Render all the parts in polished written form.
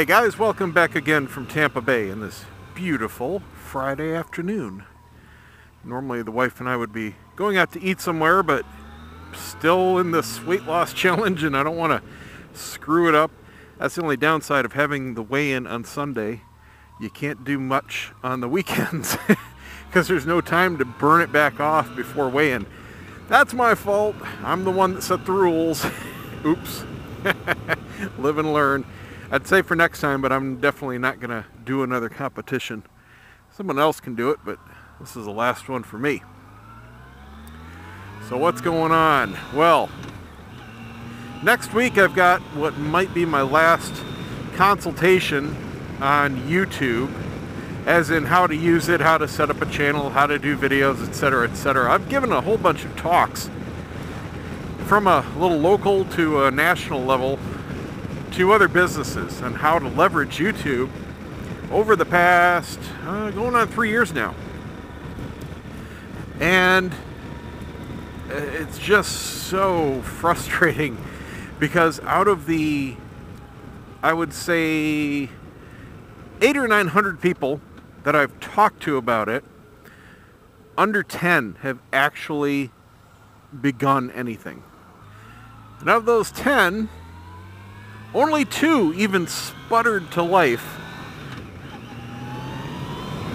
Hey guys, welcome back again from Tampa Bay in this beautiful Friday afternoon. Normally the wife and I would be going out to eat somewhere, but still in this weight loss challenge and I don't want to screw it up. That's the only downside of having the weigh-in on Sunday. You can't do much on the weekends because there's no time to burn it back off before weigh-in. That's my fault. I'm the one that set the rules. Oops. Live and learn. I'd say for next time, but I'm definitely not going to do another competition. Someone else can do it, but this is the last one for me. So what's going on? Well, next week I've got what might be my last consultation on YouTube, as in how to use it, how to set up a channel, how to do videos, etc., etc. I've given a whole bunch of talks from a little local to a national level to other businesses on how to leverage YouTube over the past going on 3 years now. And it's just so frustrating because out of the, I would say, 800 or 900 people that I've talked to about it, under 10 have actually begun anything. And of those 10, only 2 even sputtered to life.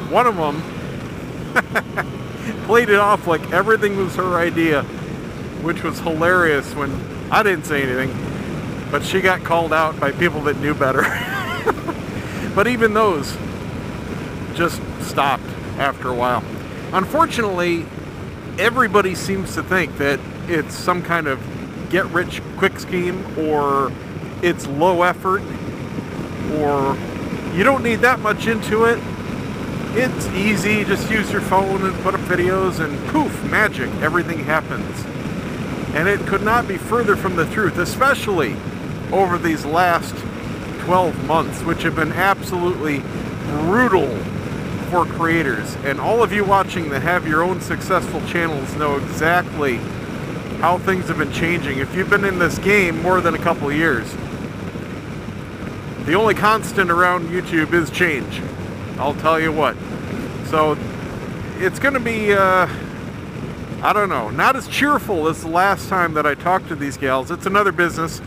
One of them played it off like everything was her idea, which was hilarious when I didn't say anything, but she got called out by people that knew better. But even those just stopped after a while. Unfortunately, everybody seems to think that it's some kind of get-rich-quick scheme, or it's low effort, or you don't need that much into it. It's easy, just use your phone and put up videos and poof, magic, everything happens. And it could not be further from the truth, especially over these last 12 months, which have been absolutely brutal for creators. And all of you watching that have your own successful channels know exactly how things have been changing. If you've been in this game more than a couple of years, the only constant around YouTube is change. I'll tell you what. So it's going to be, I don't know, not as cheerful as the last time that I talked to these gals. It's another business,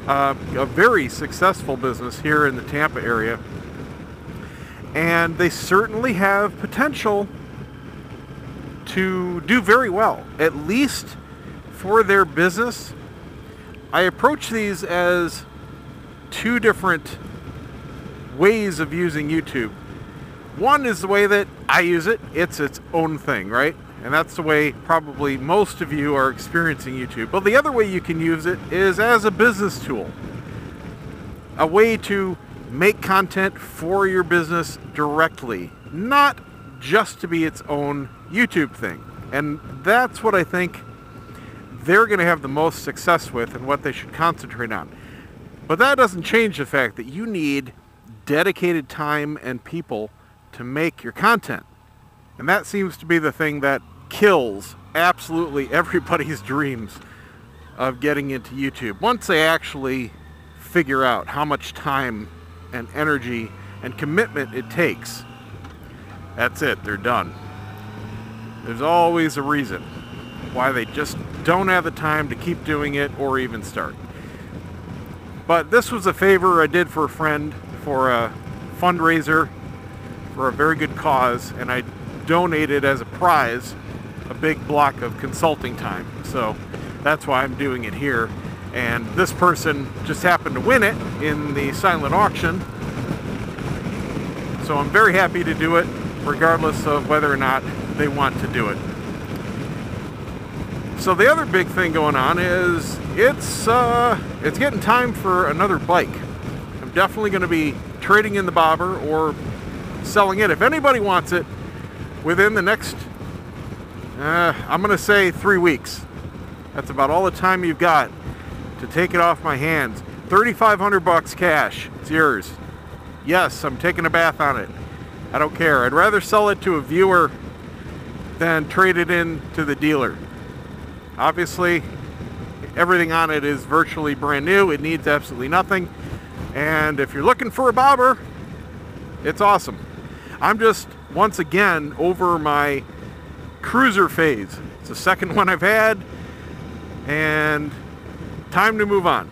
a very successful business here in the Tampa area. And they certainly have potential to do very well, at least for their business. I approach these as 2 different ways of using YouTube. One is the way that I use it. It's its own thing, right? And that's the way probably most of you are experiencing YouTube. But the other way you can use it is as a business tool. A way to make content for your business directly, not just to be its own YouTube thing. And that's what I think they're going to have the most success with and what they should concentrate on. But that doesn't change the fact that you need dedicated time and people to make your content. And that seems to be the thing that kills absolutely everybody's dreams of getting into YouTube. Once they actually figure out how much time and energy and commitment it takes, that's it, they're done. There's always a reason why they just don't have the time to keep doing it or even start. But this was a favor I did for a friend for a fundraiser for a very good cause, and I donated as a prize a big block of consulting time. So that's why I'm doing it here. And this person just happened to win it in the silent auction. So I'm very happy to do it, regardless of whether or not they want to do it. So the other big thing going on is it's getting time for another bike. I'm definitely going to be trading in the bobber or selling it. If anybody wants it within the next, I'm going to say 3 weeks. That's about all the time you've got to take it off my hands. $3,500 cash. It's yours. Yes, I'm taking a bath on it. I don't care. I'd rather sell it to a viewer than trade it in to the dealer. Obviously, everything on it is virtually brand new. It needs absolutely nothing. And if you're looking for a bobber, it's awesome. I'm just, once again, over my cruiser phase. It's the second one I've had, and time to move on.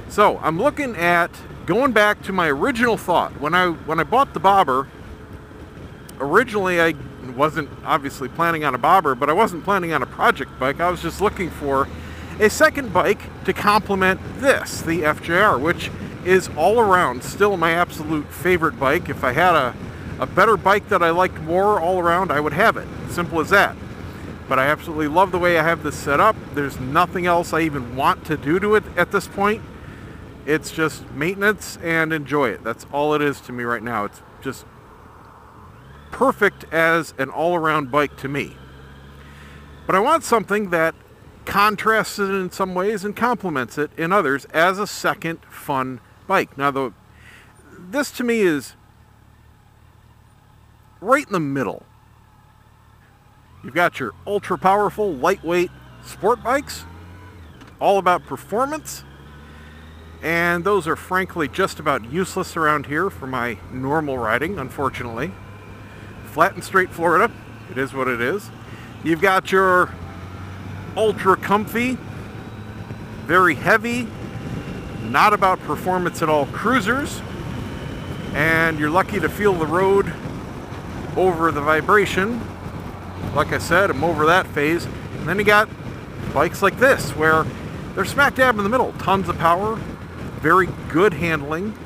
So I'm looking at going back to my original thought. When I bought the bobber, originally I wasn't obviously planning on a bobber, but I wasn't planning on a project bike. I was just looking for a second bike to complement this, the FJR, which is all around still my absolute favorite bike. If I had a better bike that I liked more all around, I would have it. Simple as that. But I absolutely love the way I have this set up. There's nothing else I even want to do to it at this point. It's just maintenance and enjoy it. That's all it is to me right now. It's just perfect as an all-around bike to me. But I want something that contrasts it in some ways and complements it in others as a second fun bike. Now, this to me is right in the middle. You've got your ultra powerful, lightweight sport bikes, all about performance, and those are frankly just about useless around here for my normal riding, unfortunately. Flat and straight Florida, it is what it is. You've got your ultra comfy, very heavy, not about performance at all cruisers, and you're lucky to feel the road over the vibration. Like I said, I'm over that phase. And then you got bikes like this, where they're smack dab in the middle. Tons of power, very good handling.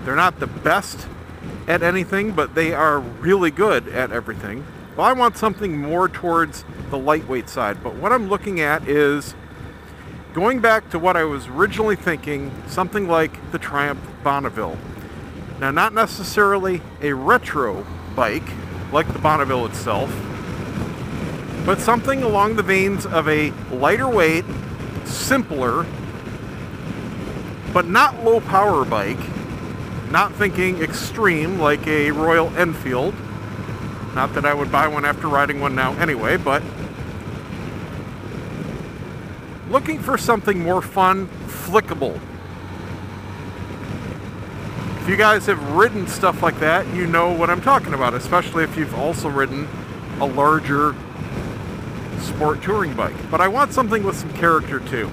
They're not the best at anything, but they are really good at everything. Well, I want something more towards the lightweight side, but what I'm looking at is going back to what I was originally thinking, something like the Triumph Bonneville. Now, not necessarily a retro bike like the Bonneville itself, but something along the veins of a lighter weight, simpler, but not low power bike. Not thinking extreme like a Royal Enfield. Not that I would buy one after riding one now anyway, but looking for something more fun, flickable. If you guys have ridden stuff like that, you know what I'm talking about, especially if you've also ridden a larger sport touring bike. But I want something with some character too.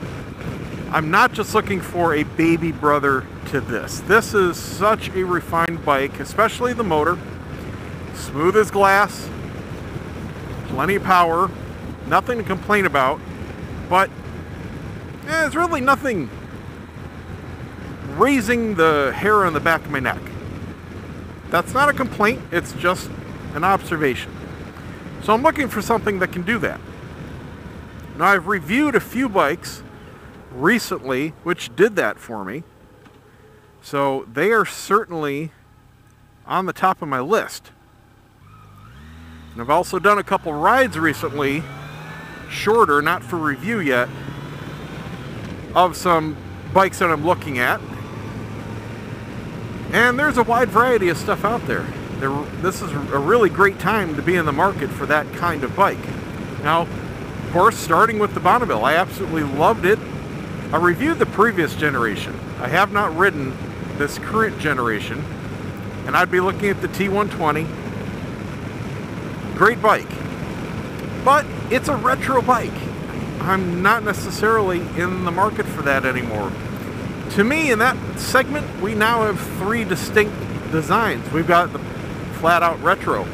I'm not just looking for a baby brother to this. This is such a refined bike, especially the motor. Smooth as glass, plenty of power, nothing to complain about, but there's really nothing raising the hair on the back of my neck. That's not a complaint, it's just an observation. So I'm looking for something that can do that. Now, I've reviewed a few bikes recently which did that for me, so they are certainly on the top of my list. And I've also done a couple rides recently, shorter, not for review yet, of some bikes that I'm looking at. And there's a wide variety of stuff out there. This is a really great time to be in the market for that kind of bike. Now, of course, starting with the Bonneville, I absolutely loved it. I reviewed the previous generation. I have not ridden this current generation, and I'd be looking at the T120. Great bike, but it's a retro bike. I'm not necessarily in the market for that anymore. To me, in that segment, we now have three distinct designs. We've got the flat-out retro.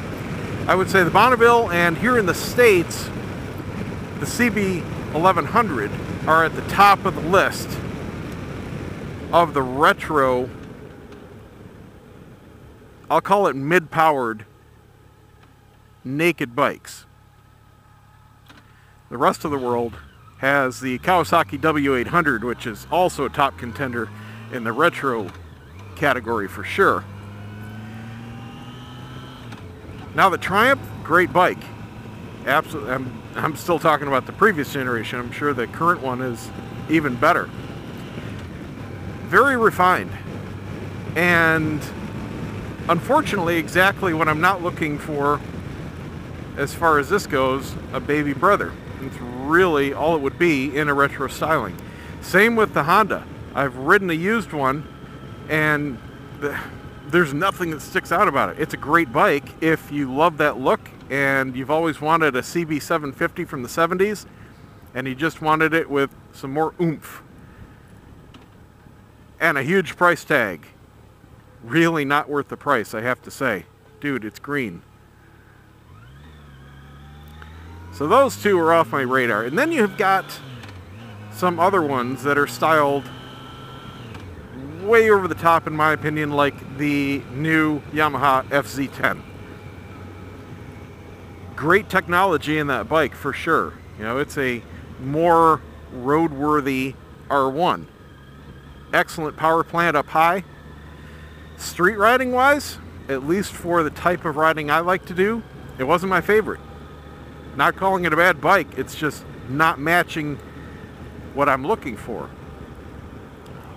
I would say the Bonneville, and here in the States, the CB 1100 are at the top of the list of the retro, I'll call it mid-powered, naked bikes. The rest of the world has the Kawasaki W800, which is also a top contender in the retro category for sure. Now the Triumph, great bike. Absolutely, I'm still talking about the previous generation. I'm sure the current one is even better. Very refined. And unfortunately, exactly what I'm not looking for as far as this goes, a baby brother. It's really all it would be in a retro styling. Same with the Honda. I've ridden a used one, and there's nothing that sticks out about it. It's a great bike if you love that look and you've always wanted a CB750 from the 70s and you just wanted it with some more oomph. And a huge price tag. Really not worth the price, I have to say. Dude, it's green. So those two are off my radar. And then you've got some other ones that are styled way over the top, in my opinion, like the new Yamaha FZ10. Great technology in that bike for sure. You know, it's a more roadworthy R1. Excellent power plant up high. Street riding wise, at least for the type of riding I like to do, it wasn't my favorite. Not calling it a bad bike, it's just not matching what I'm looking for.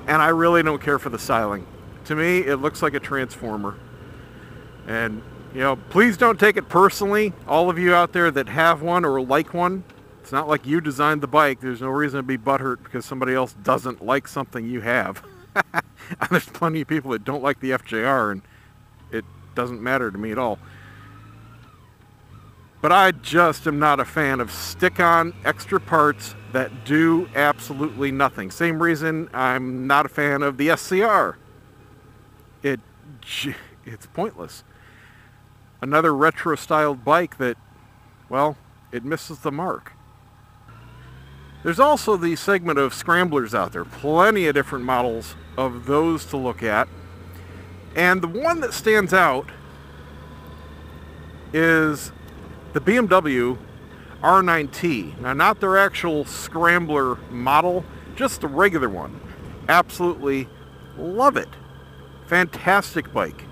And I really don't care for the styling. To me, it looks like a transformer. And, you know, please don't take it personally, all of you out there that have one or like one. It's not like you designed the bike. There's no reason to be butthurt because somebody else doesn't like something you have. There's plenty of people that don't like the FJR, and it doesn't matter to me at all. But I just am not a fan of stick-on extra parts that do absolutely nothing. Same reason I'm not a fan of the SCR. It's pointless. Another retro-styled bike that, well, it misses the mark. There's also the segment of scramblers out there. Plenty of different models of those to look at. And the one that stands out is the BMW R9T. Now, not their actual scrambler model, just the regular one. Absolutely love it. Fantastic bike.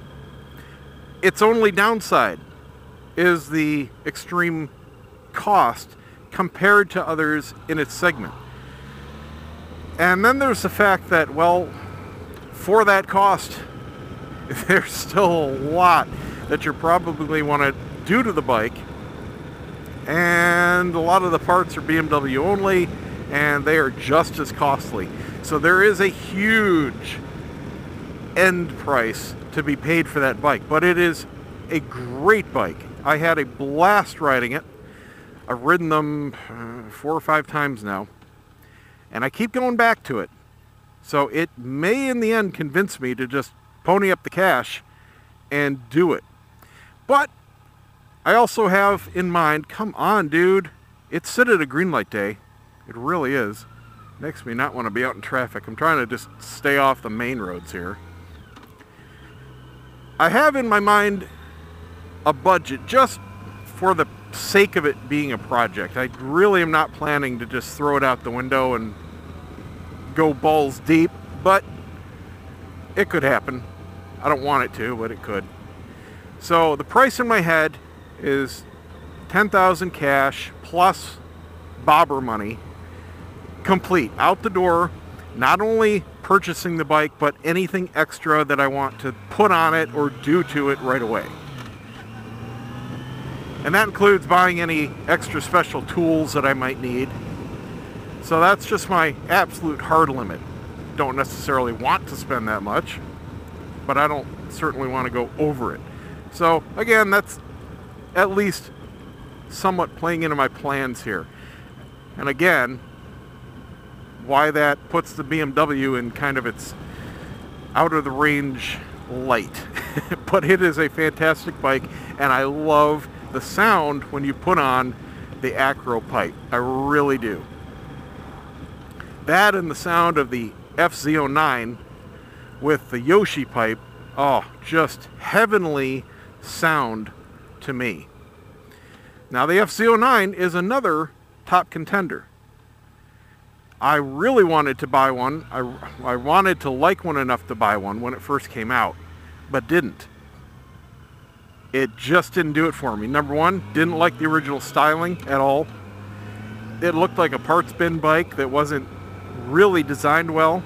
Its only downside is the extreme cost compared to others in its segment. And then there's the fact that, well, for that cost, there's still a lot that you probably want to do to the bike. And a lot of the parts are BMW only, and they are just as costly. So there is a huge end price to be paid for that bike, but it is a great bike. I had a blast riding it. I've ridden them 4 or 5 times now, and I keep going back to it. So it may in the end convince me to just pony up the cash and do it. But I also have in mind, come on, dude, it's sit at a green light day. It really is. Makes me not want to be out in traffic. I'm trying to just stay off the main roads here. I have in my mind a budget just for the sake of it being a project. I really am not planning to just throw it out the window and go balls deep, but it could happen. I don't want it to, but it could. So the price in my head is $10,000 cash plus bobber money, complete, out the door, not only purchasing the bike, but anything extra that I want to put on it or do to it right away. And that includes buying any extra special tools that I might need. So that's just my absolute hard limit. Don't necessarily want to spend that much, but I don't certainly want to go over it. So again, that's at least somewhat playing into my plans here. And again, why that puts the BMW in kind of its out of the range light. But it is a fantastic bike, and I love the sound when you put on the acro pipe. I really do. That and the sound of the FZ09 with the Yoshi pipe, oh, just heavenly sound to me. Now the FZ09 is another top contender. I really wanted to buy one. I wanted to like one enough to buy one when it first came out, but didn't. It just didn't do it for me. Number one, didn't like the original styling at all. It looked like a parts bin bike that wasn't really designed well.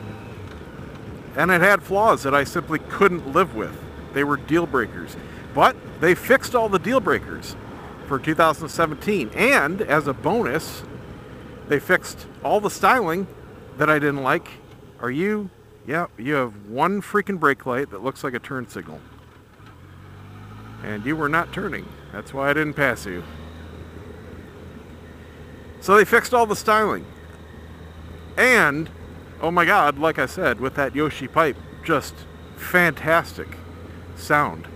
And it had flaws that I simply couldn't live with. They were deal breakers. But they fixed all the deal breakers for 2017. And as a bonus, they fixed all the styling that I didn't like Are you? Yeah, you have one freaking brake light that looks like a turn signal. And you were not turning. That's why I didn't pass you. So they fixed all the styling. And, oh my God, like I said, with that Yoshi pipe, just fantastic sound.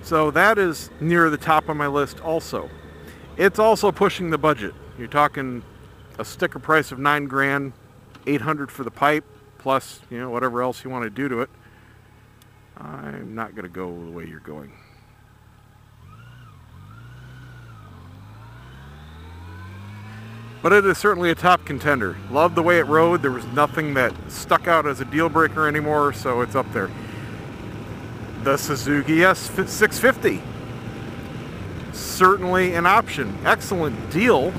So that is near the top of my list also. It's also pushing the budget. You're talking a sticker price of $9 grand, $800 for the pipe, plus, you know, whatever else you want to do to it. I'm not going to go the way you're going. But it is certainly a top contender. Love the way it rode. There was nothing that stuck out as a deal breaker anymore, so it's up there. The Suzuki S650. Certainly an option. Excellent deal.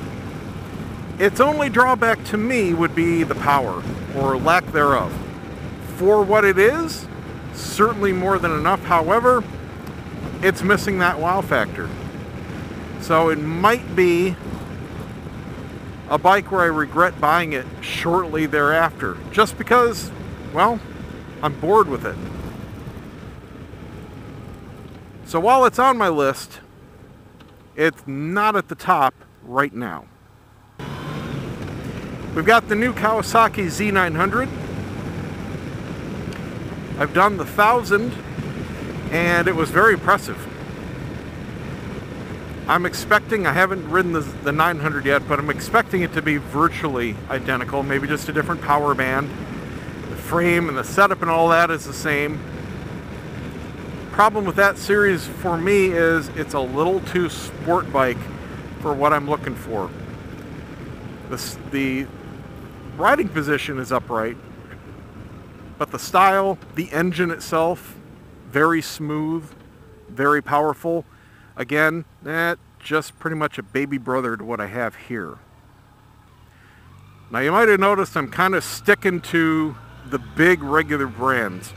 Its only drawback to me would be the power, or lack thereof. For what it is, certainly more than enough. However, it's missing that wow factor. So it might be a bike where I regret buying it shortly thereafter, just because, well, I'm bored with it. So while it's on my list, it's not at the top right now. We've got the new Kawasaki Z900. I've done the 1000 and it was very impressive. I'm expecting, I haven't ridden the 900 yet, but I'm expecting it to be virtually identical, maybe just a different power band. The frame and the setup and all that is the same. Problem with that series for me is it's a little too sport bike for what I'm looking for. The riding position is upright, but the style, the engine itself, very smooth, very powerful. Again, that's just pretty much a baby brother to what I have here. Now you might have noticed I'm kind of sticking to the big regular brands.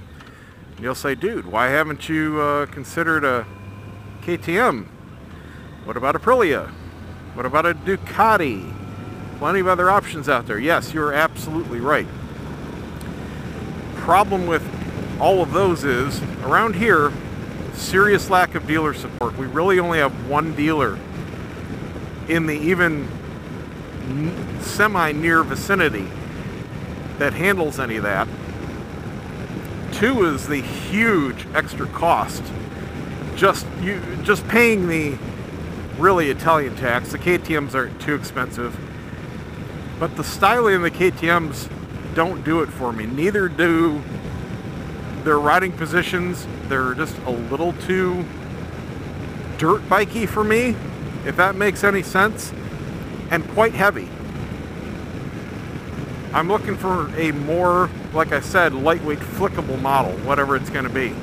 You'll say, dude, why haven't you considered a KTM? What about Aprilia? What about a Ducati? Plenty of other options out there. Yes, you're absolutely right. Problem with all of those is, around here, serious lack of dealer support. We really only have one dealer in the even semi-near vicinity that handles any of that. Two is the huge extra cost. Just paying the really Italian tax. The KTMs aren't too expensive, but the styling of the KTMs don't do it for me. Neither do their riding positions. They're just a little too dirt bikey for me, if that makes any sense, and quite heavy. I'm looking for a more, like I said, lightweight, flickable model, whatever it's going to be.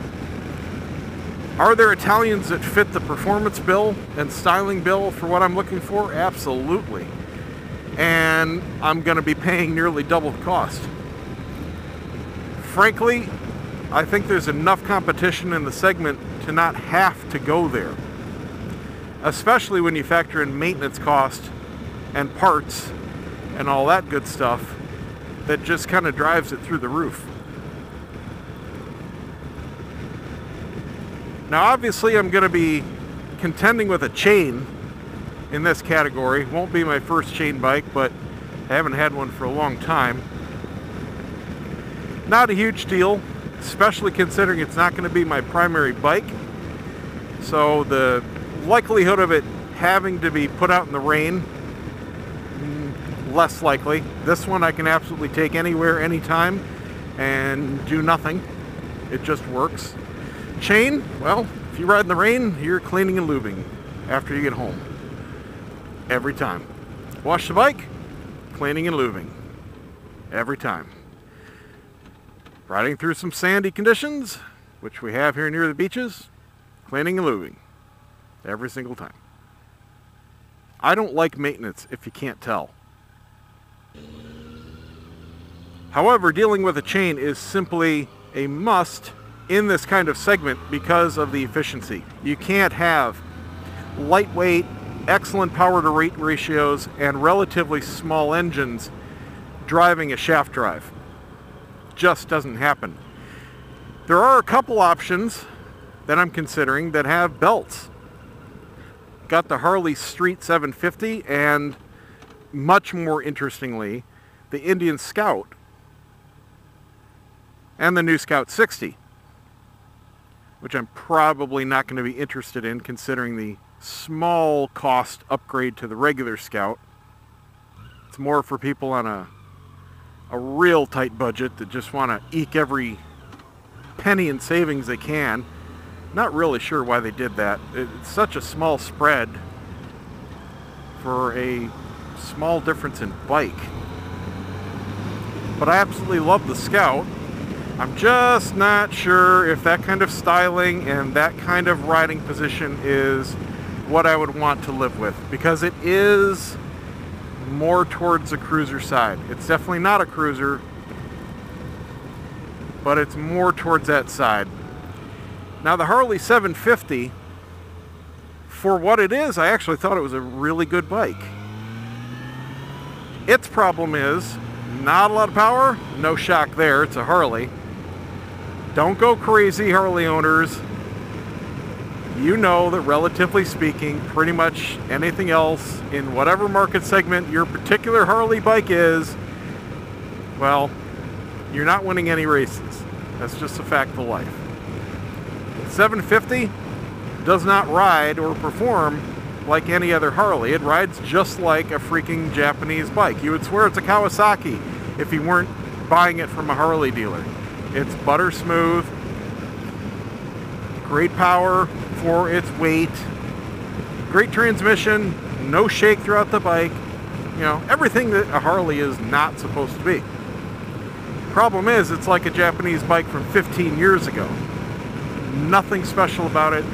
Are there Italians that fit the performance bill and styling bill for what I'm looking for? Absolutely. And I'm going to be paying nearly double the cost. Frankly, I think there's enough competition in the segment to not have to go there. Especially when you factor in maintenance cost and parts and all that good stuff that just kind of drives it through the roof. Now obviously I'm going to be contending with a chain in this category. Won't be my first chain bike, but I haven't had one for a long time. Not a huge deal, especially considering it's not going to be my primary bike. So the likelihood of it having to be put out in the rain, less likely. This one I can absolutely take anywhere, anytime, and do nothing. It just works. Chain, well, if you ride in the rain, you're cleaning and lubing after you get home. Every time. Wash the bike, cleaning and lubing. Every time. Riding through some sandy conditions, which we have here near the beaches, cleaning and lubing. Every single time. I don't like maintenance, if you can't tell. However, dealing with a chain is simply a must in this kind of segment because of the efficiency. You can't have lightweight, excellent power to weight ratios and relatively small engines driving a shaft drive. just doesn't happen. There are a couple options that I'm considering that have belts. Got the Harley Street 750 and, much more interestingly, the Indian Scout and the new Scout 60, which I'm probably not going to be interested in considering the small cost upgrade to the regular Scout. It's more for people on a real tight budget that just want to eke every penny in savings they can. Not really sure why they did that. It's such a small spread for a small difference in bike. But I absolutely love the Scout. I'm just not sure if that kind of styling and that kind of riding position is what I would want to live with, because it is more towards the cruiser side. It's definitely not a cruiser, but it's more towards that side. Now the Harley 750, for what it is, I actually thought it was a really good bike. Its problem is not a lot of power, no shock there, it's a Harley. Don't go crazy, Harley owners. You know that relatively speaking, pretty much anything else in whatever market segment your particular Harley bike is, well, you're not winning any races. That's just a fact of life. 750 does not ride or perform like any other Harley. It rides just like a freaking Japanese bike. You would swear it's a Kawasaki if you weren't buying it from a Harley dealer. It's butter smooth, great power for its weight, great transmission, no shake throughout the bike. You know, everything that a Harley is not supposed to be. Problem is, it's like a Japanese bike from 15 years ago. Nothing special about it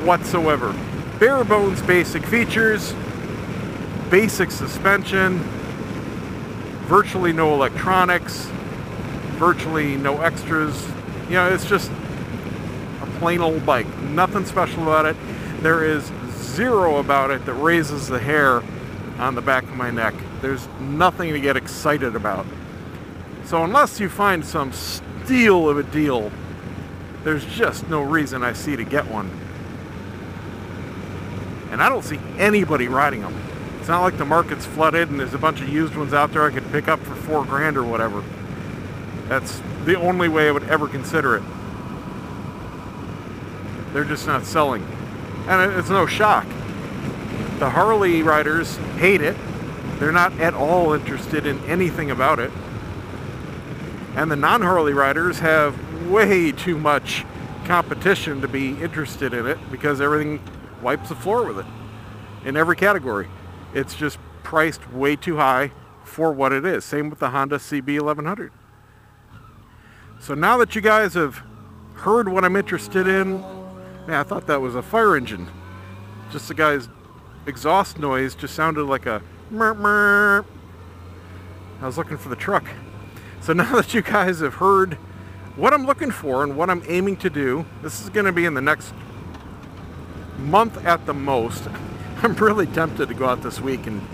whatsoever. Bare bones basic features, basic suspension, virtually no electronics, virtually no extras. You know, it's just a plain old bike. Nothing special about it. There is zero about it that raises the hair on the back of my neck. There's nothing to get excited about. So unless you find some steal of a deal, there's just no reason I see to get one. And I don't see anybody riding them. It's not like the market's flooded and there's a bunch of used ones out there I could pick up for $4,000 or whatever. That's the only way I would ever consider it. They're just not selling. And it's no shock. The Harley riders hate it. They're not at all interested in anything about it. And the non-Harley riders have way too much competition to be interested in it because everything wipes the floor with it in every category. It's just priced way too high for what it is. Same with the Honda CB1100. So now that you guys have heard what I'm interested in, man, I thought that was a fire engine. Just the guy's exhaust noise just sounded like a merp merp. I was looking for the truck. So now that you guys have heard what I'm looking for and what I'm aiming to do, this is going to be in the next month at the most. I'm really tempted to go out this week and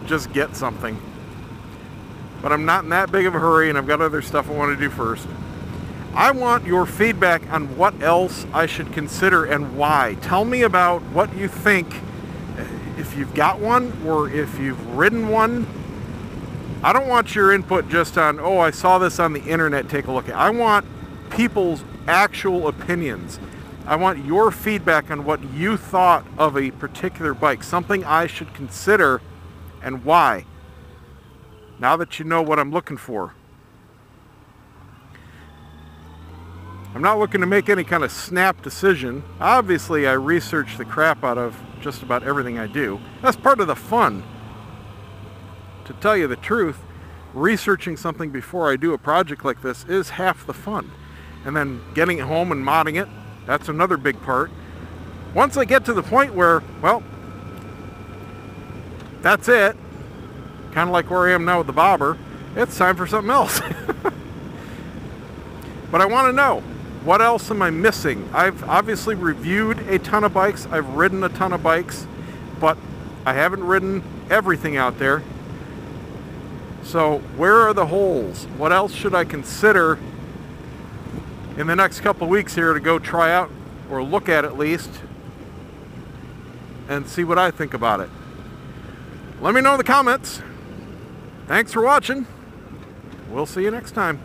just get something. But I'm not in that big of a hurry and I've got other stuff I want to do first. I want your feedback on what else I should consider and why. Tell me about what you think, if you've got one or if you've ridden one. I don't want your input just on, oh, I saw this on the internet, take a look at it. I want people's actual opinions. I want your feedback on what you thought of a particular bike, something I should consider and why. Now that you know what I'm looking for. I'm not looking to make any kind of snap decision. Obviously, I research the crap out of just about everything I do. That's part of the fun. To tell you the truth, researching something before I do a project like this is half the fun. And then getting it home and modding it, that's another big part. Once I get to the point where, well, that's it, kind of like where I am now with the bobber, it's time for something else. But I want to know, what else am I missing? I've obviously reviewed a ton of bikes, I've ridden a ton of bikes, but I haven't ridden everything out there. So where are the holes? What else should I consider in the next couple of weeks here to go try out, or look at least, and see what I think about it? Let me know in the comments. Thanks for watching. We'll see you next time.